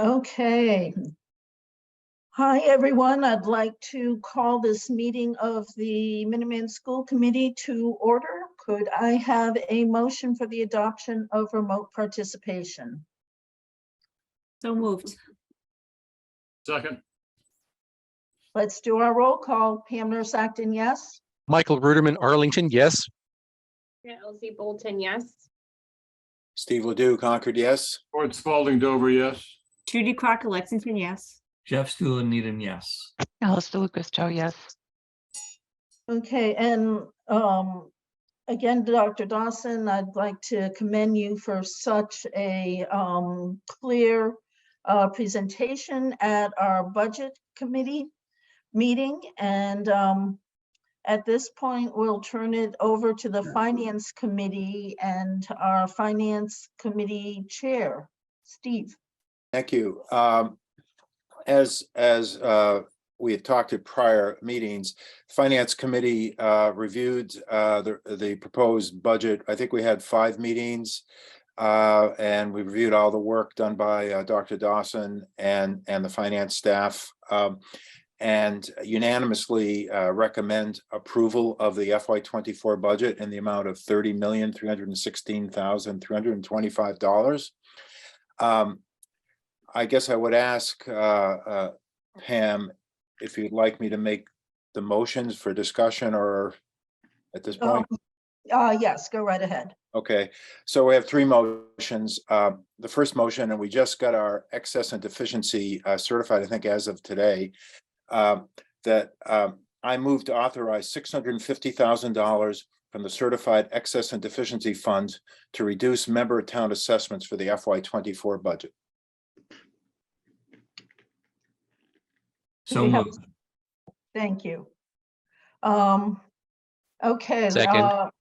Okay. Hi, everyone. I'd like to call this meeting of the Minuteman School Committee to order. Could I have a motion for the adoption of remote participation? So moved. Second. Let's do our roll call. Pam Nurse-Acton, yes. Michael Ruderman, Arlington, yes. Yeah, Elsie Bolton, yes. Steve Ledoux, Concord, yes. Ford Spalding, Dover, yes. Judy Crocker, Lexington, yes. Jeff Stuhlen, Needham, yes. Alice DeLucas, Joe, yes. Okay, and again, Dr. Dawson, I'd like to commend you for such a clear presentation at our budget committee meeting. And at this point, we'll turn it over to the Finance Committee and our Finance Committee Chair, Steve. Thank you. As we had talked at prior meetings, Finance Committee reviewed the proposed budget. I think we had 5 meetings, and we reviewed all the work done by Dr. Dawson and the finance staff, and unanimously recommend approval of the FY24 budget in the amount of $30,316,325. I guess I would ask Pam if you'd like me to make the motions for discussion or at this point. Yes, go right ahead. Okay, so we have 3 motions. The first motion, and we just got our excess and deficiency certified, I think as of today, that I move to authorize $650,000 from the certified excess and deficiency fund to reduce member town assessments for the FY24 budget. So We have- moved. Thank you. Okay. Second.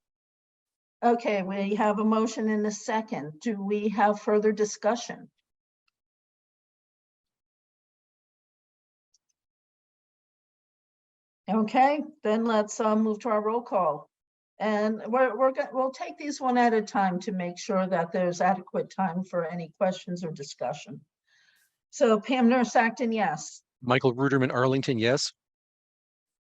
Okay, we have a motion and a second. Do we have further discussion? Okay, then let's move to our roll call. And we'll take these one at a time to make sure that there's adequate time for any questions or discussion. So Pam Nurse-Acton, yes. Michael Ruderman, Arlington, yes.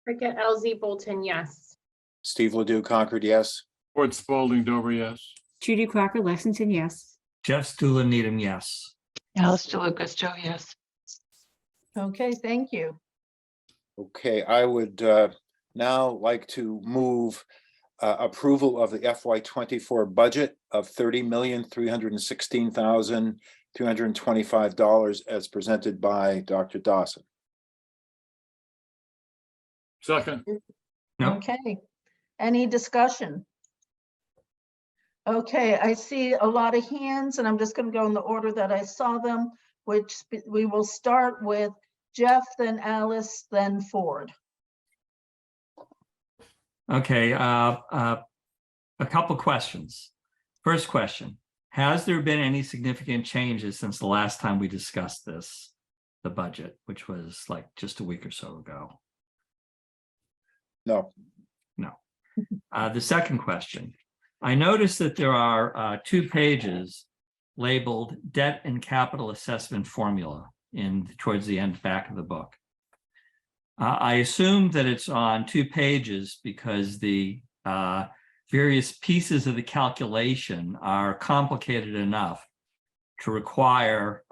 Cricket, Elsie Bolton, yes. Steve Ledoux, Concord, yes. Ford Spalding, Dover, yes. Judy Crocker, Lexington, yes. Jeff Stuhlen, Needham, yes. Alice DeLucas, Joe, yes. Okay, thank you. Okay, I would now like to move approval of the FY24 budget of $30,316,325 as presented by Dr. Dawson. Second. No. Okay, any discussion? Okay, I see a lot of hands and I'm just going to go in the order that I saw them, which we will start with Jeff, then Alice, then Ford. Okay, a couple questions. First question, has there been any significant changes since the last time we discussed this, the budget, which was like just a week or so ago? No. No. The second question, I noticed that there are 2 pages labeled debt and capital assessment formula towards the end back of the book. I assume that it's on 2 pages because the various pieces of the calculation are complicated enough to require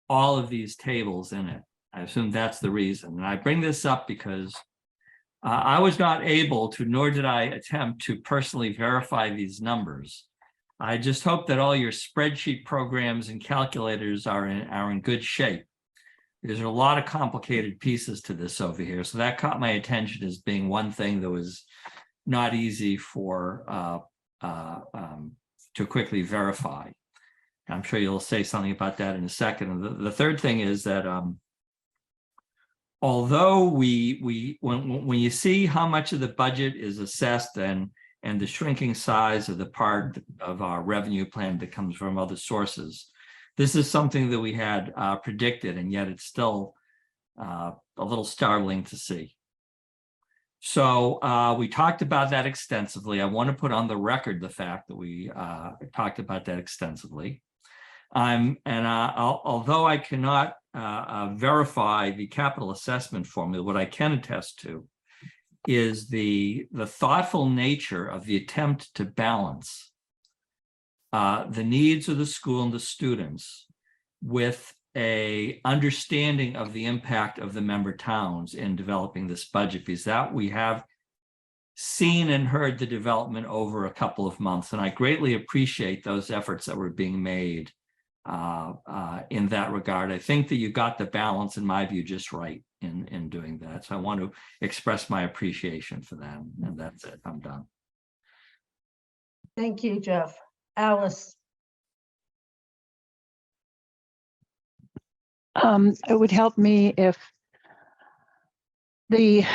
all of these tables in it. I assume that's the reason. And I bring this up because I was not able to, nor did I attempt to personally verify these numbers. I just hope that all your spreadsheet programs and calculators are in good shape. There's a lot of complicated pieces to this over here. So that caught my attention as being one thing that was not easy for to quickly verify. I'm sure you'll say something about that in a second. And the third thing is that although when you see how much of the budget is assessed and the shrinking size of the part of our revenue plan that comes from other sources, this is something that we had predicted, and yet it's still a little startling to see. So we talked about that extensively. I want to put on the record the fact that we talked about that extensively. Although I cannot verify the capital assessment formula, what I can attest to is the thoughtful nature of the attempt to balance the needs of the school and the students with a understanding of the impact of the member towns in developing this budget, because that we have seen and heard the development over a couple of months. And I greatly appreciate those efforts that were being made in that regard. I think that you got the balance, in my view, just right in doing that. So I want to express my appreciation for that. And that's it. I'm done. Thank you, Jeff. Alice? It would help me if the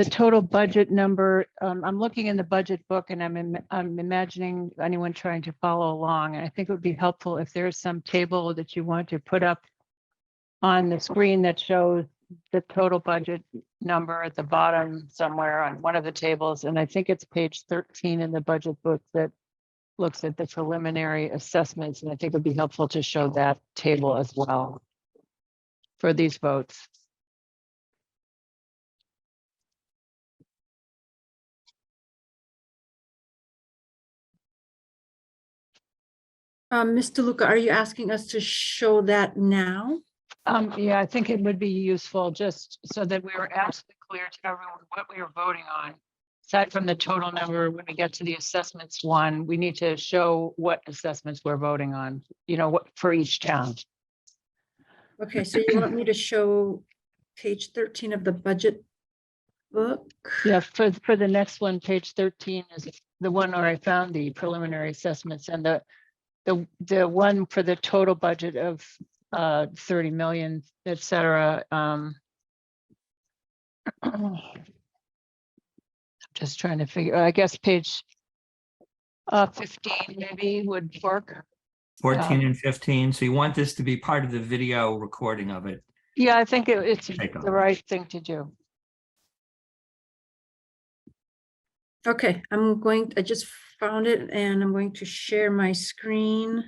total budget number, I'm looking in the budget book and I'm imagining anyone trying to follow along. And I think it would be helpful if there's some table that you want to put up on the screen that shows the total budget number at the bottom somewhere on one of the tables. And I think it's page 13 in the budget book that looks at the preliminary assessments. And I think it would be helpful to show that table as well for these votes. Ms. DeLuca, are you asking us to show that now? Yeah, I think it would be useful just so that we were absolutely clear to everyone what we were voting on. Aside from the total number, when we get to the assessments one, we need to show what assessments we're voting on, you know, what for each town. Okay, so you want me to show page 13 of the budget book? Yeah, for the next one, page 13 is the one where I found the preliminary assessments, and the one for the total budget of 30 million, et cetera. Just trying to figure, I guess page 15 maybe would work. 14 and 15. So you want this to be part of the video recording of it. Yeah, I think it's Take on. the right thing to do. Okay, I just found it and I'm going to share my screen.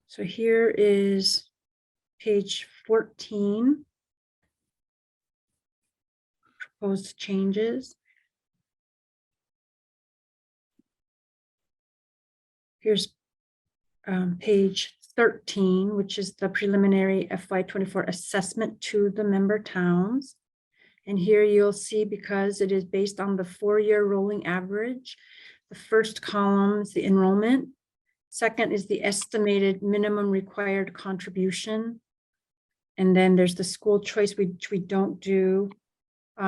So here is page 14. Proposed changes. Here's page 13, which is the preliminary FY24 assessment to the member towns. And here you'll see, because it is based on the 4-year rolling average, the first column is the enrollment. Second is the estimated minimum required contribution. And then there's the school choice, which we don't do,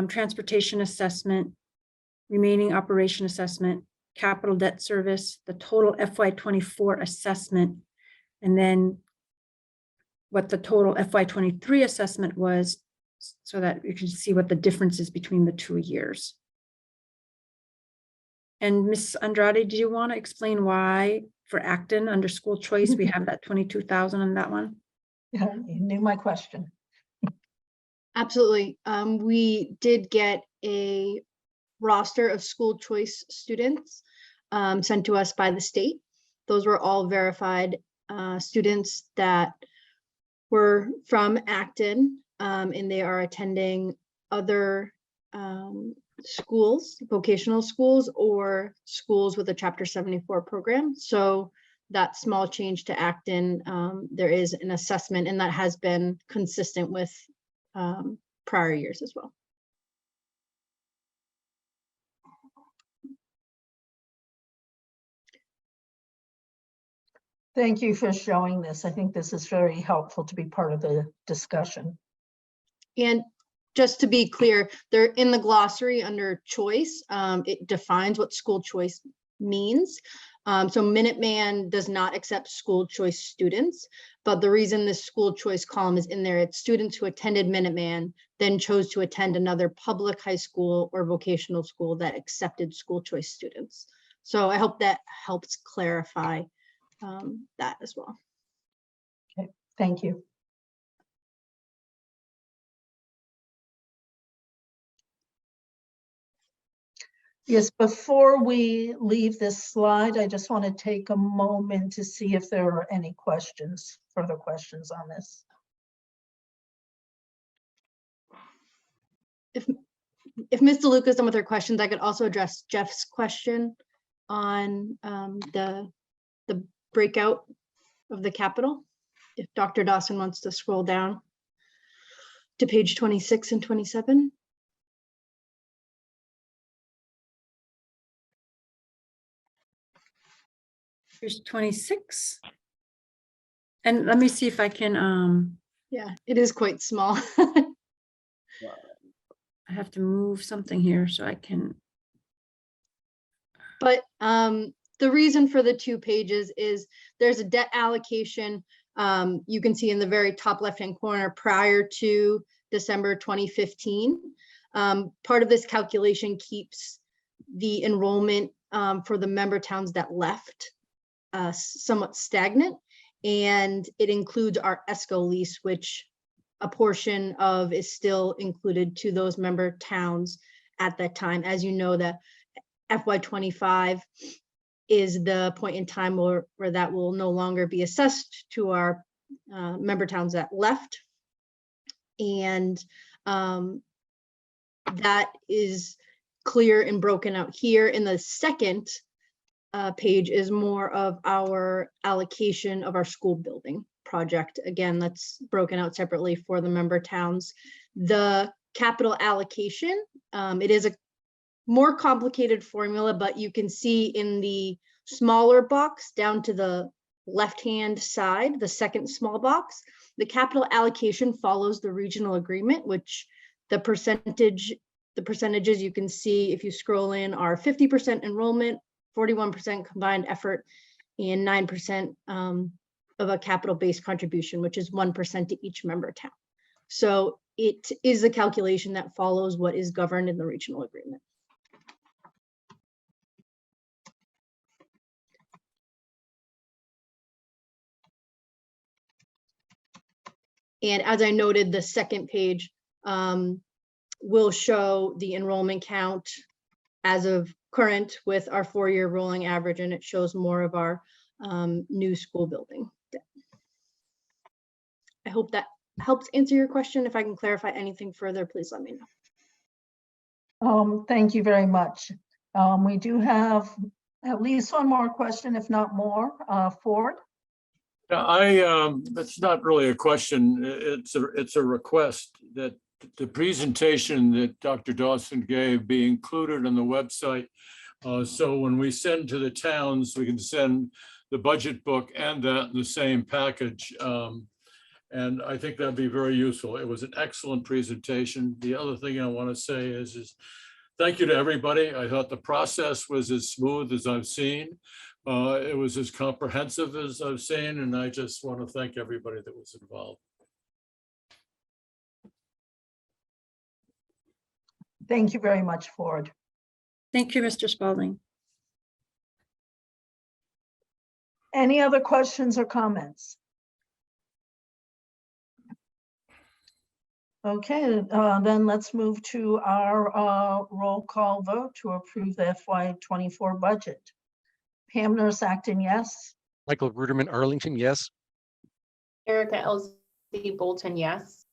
transportation assessment, remaining operation assessment, capital debt service, the total FY24 assessment, and then what the total FY23 assessment was, so that you can see what the difference is between the 2 years. And Ms. Andrade, do you want to explain why for Acton under school choice, we have that 22,000 on that one? Yeah, you knew my question. Absolutely. We did get a roster of school choice students sent to us by the state. Those were all verified students that were from Acton, and they are attending other schools, vocational schools, or schools with a Chapter 74 program. So that small change to Acton, there is an assessment, and that has been consistent with prior years as well. Thank you for showing this. I think this is very helpful to be part of the discussion. And just to be clear, they're in the glossary under choice. It defines what school choice means. So Minuteman does not accept school choice students, but the reason this school choice column is in there, it's students who attended Minuteman, then chose to attend another public high school or vocational school that accepted school choice students. So I hope that helps clarify that as well. Okay, thank you. Yes, before we leave this slide, I just want to take a moment to see if there are any questions, further questions on this. If Ms. DeLuca's done with her questions, I could also address Jeff's question on the breakout of the capital. If Dr. Dawson wants to scroll down to page 26 and 27. Here's 26. And let me see if I can, Yeah, it is quite small. I have to move something here so I can. But the reason for the 2 pages is there's a debt allocation. You can see in the very top left-hand corner prior to December 2015. Part of this calculation keeps the enrollment for the member towns that left somewhat stagnant. And it includes our ESCO lease, which a portion of is still included to those member towns at that time. As you know, that FY25 is the point in time where that will no longer be assessed to our member towns that left. And that is clear and broken out here. In the second page is more of our allocation of our school building project. Again, that's broken out separately for the member towns. The capital allocation, it is a more complicated formula, but you can see in the smaller box down to the left-hand side, the second small box, the capital allocation follows the regional agreement, which the percentages you can see if you scroll in are 50% enrollment, 41% combined effort, and 9% of a capital-based contribution, which is 1% to each member town. So it is a calculation that follows what is governed in the regional agreement. And as I noted, the second page will show the enrollment count as of current with our 4-year rolling average, and it shows more of our new school building. I hope that helps answer your question. If I can clarify anything further, please let me know. Thank you very much. We do have at least one more question, if not more. Ford? Yeah, that's not really a question. It's a request that the presentation that Dr. Dawson gave be included on the website. So when we send to the towns, we can send the budget book and that in the same package. And I think that'd be very useful. It was an excellent presentation. The other thing I want to say is thank you to everybody. I thought the process was as smooth as I've seen. It was as comprehensive as I've seen, and I just want to thank everybody that was involved. Thank you very much, Ford. Thank you, Mr. Spalding. Any other questions or comments? Okay, then let's move to our roll call vote to approve the FY24 budget. Pam Nurse Acton, yes. Michael Ruderman Arlington, yes. Erica LZ Bolton, yes.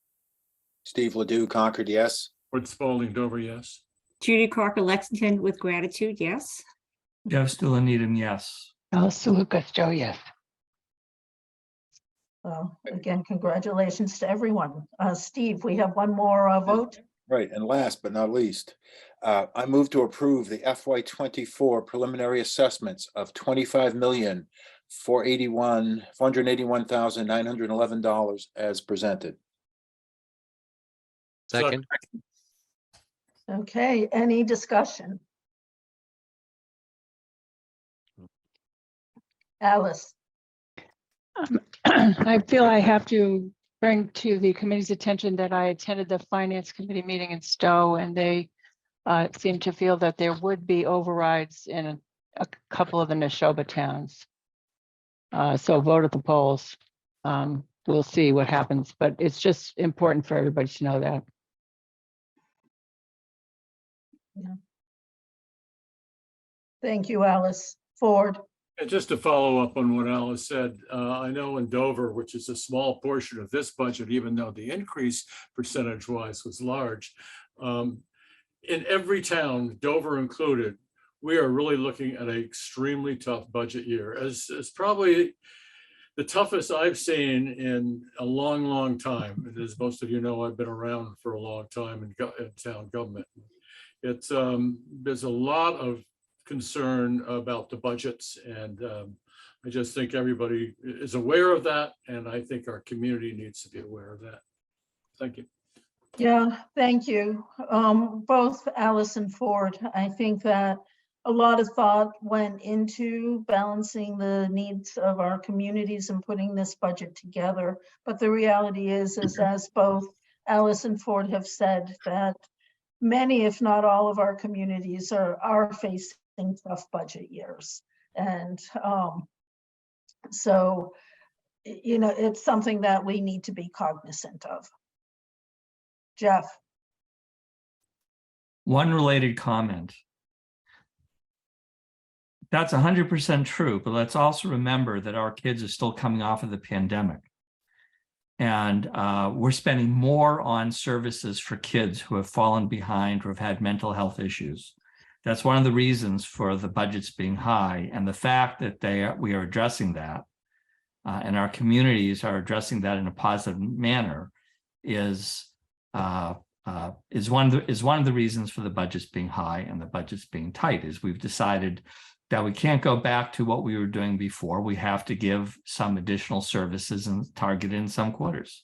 Steve Ledoux, Concord, yes. Ford Spalding Dover, yes. Judy Crocker Lexington with gratitude, yes. Jeff Stuhl Needham, yes. Alice Lucas, Joe, yes. Again, congratulations to everyone. Steve, we have one more vote. Right, and last but not least, I move to approve the FY24 preliminary assessments of $25,481,911 as presented. Second. Okay, any discussion? Alice? I feel I have to bring to the committee's attention that I attended the Finance Committee meeting in Stowe, and they seem to feel that there would be overrides in a couple of the Neshoba towns. So vote at the polls. We'll see what happens, but it's just important for everybody to know that. Yeah. Thank you, Alice. Ford. And just to follow up on what Alice said, I know in Dover, which is a small portion of this budget, even though the increase percentage-wise was large, in every town, Dover included, we are really looking at an extremely tough budget year, as probably the toughest I've seen in a long, long time. And as most of you know, I've been around for a long time in town government. It's there's a lot of concern about the budgets, and I just think everybody is aware of that, and I think our community needs to be aware of that. Thank you. Yeah, thank you. Both Alice and Ford. I think that a lot of thought went into balancing the needs of our communities and putting this budget together. But the reality is as both Alice and Ford have said, that many, if not all of our communities are facing tough budget years. And so, you know, it's something that we need to be cognizant of. Jeff. One related comment. That's 100% true, but let's also remember that our kids are still coming off of the pandemic. And we're spending more on services for kids who have fallen behind or have had mental health issues. That's one of the reasons for the budgets being high, and the fact that we are addressing that and our communities are addressing that in a positive manner is one of the reasons for the budgets being high and the budgets being tight. Is we've decided that we can't go back to what we were doing before. We have to give some additional services and target in some quarters.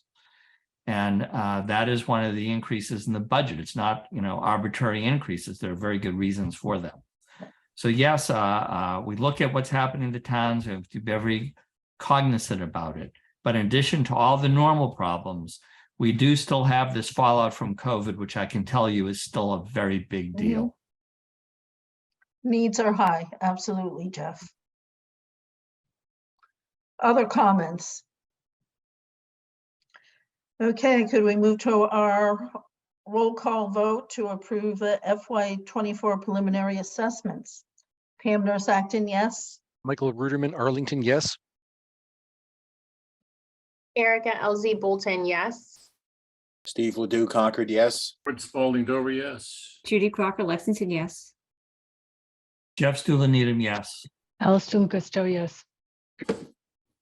And that is one of the increases in the budget. It's not, you know, arbitrary increases. There are very good reasons for them. So yes, we look at what's happening in the towns. We have to be very cognizant about it. But in addition to all the normal problems, we do still have this fallout from COVID, which I can tell you is still a very big deal. Needs are high, absolutely, Jeff. Other comments? Okay, could we move to our roll call vote to approve the FY24 preliminary assessments? Pam Nurse Acton, yes. Michael Ruderman, Arlington, yes. Erica LZ Bolton, yes. Steve Ledoux, Concord, yes. Ford Spalding Dover, yes. Judy Crocker Lexington, yes. Jeff Stuhlen Needham, yes. Alice DeLucasto, yes.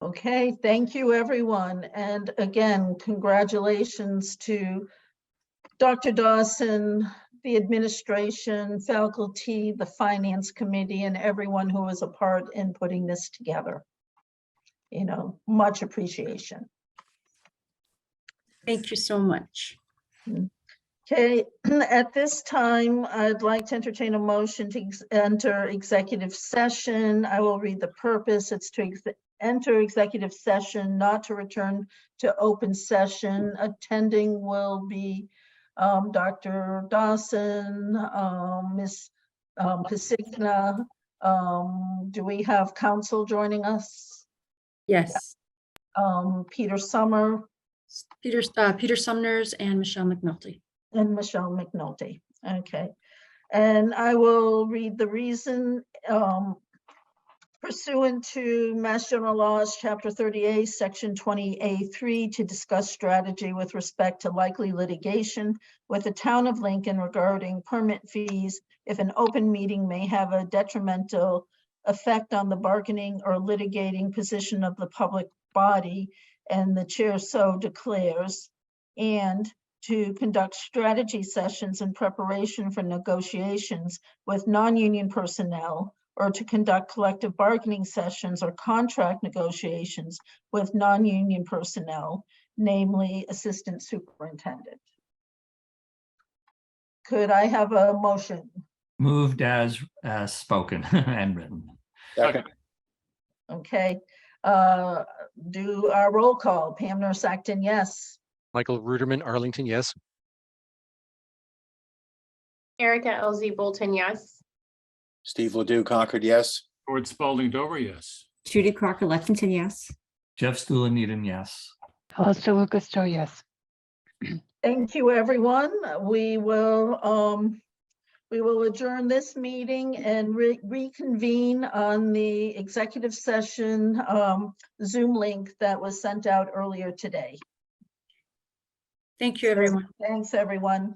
Okay, thank you, everyone. And again, congratulations to Dr. Dawson, the administration, faculty, the finance committee, and everyone who was a part in putting this together. You know, much appreciation. Thank you so much. Okay, at this time, I'd like to entertain a motion to enter executive session. I will read the purpose. It's to enter executive session, not to return to open session. Attending will be Dr. Dawson, Ms. Pasigna. Do we have counsel joining us? Yes, Peter Summer Peter Sumners and Michelle McNulty. and Michelle McNulty. Okay. And I will read the reason. Pursuant to Mass General Laws, Chapter 38, Section 20A3, to discuss strategy with respect to likely litigation with the town of Lincoln regarding permit fees, if an open meeting may have a detrimental effect on the bargaining or litigating position of the public body, and the chair so declares, and to conduct strategy sessions in preparation for negotiations with non-union personnel, or to conduct collective bargaining sessions or contract negotiations with non-union personnel, namely assistant superintendent. Could I have a motion? Moved as spoken and written. Second, Okay, do our roll call. Pam Nurse Acton, yes. Michael Ruderman, Arlington, yes. Erica LZ Bolton, yes. Steve Ledoux, Concord, yes. Ford Spalding Dover, yes. Judy Crocker Lexington, yes. Jeff Stuhlen Needham, yes. Alice DeLucasto, yes. Thank you, everyone. We will We will adjourn this meeting and reconvene on the executive session Zoom link that was sent out earlier today. Thank you, everyone. Thanks, everyone.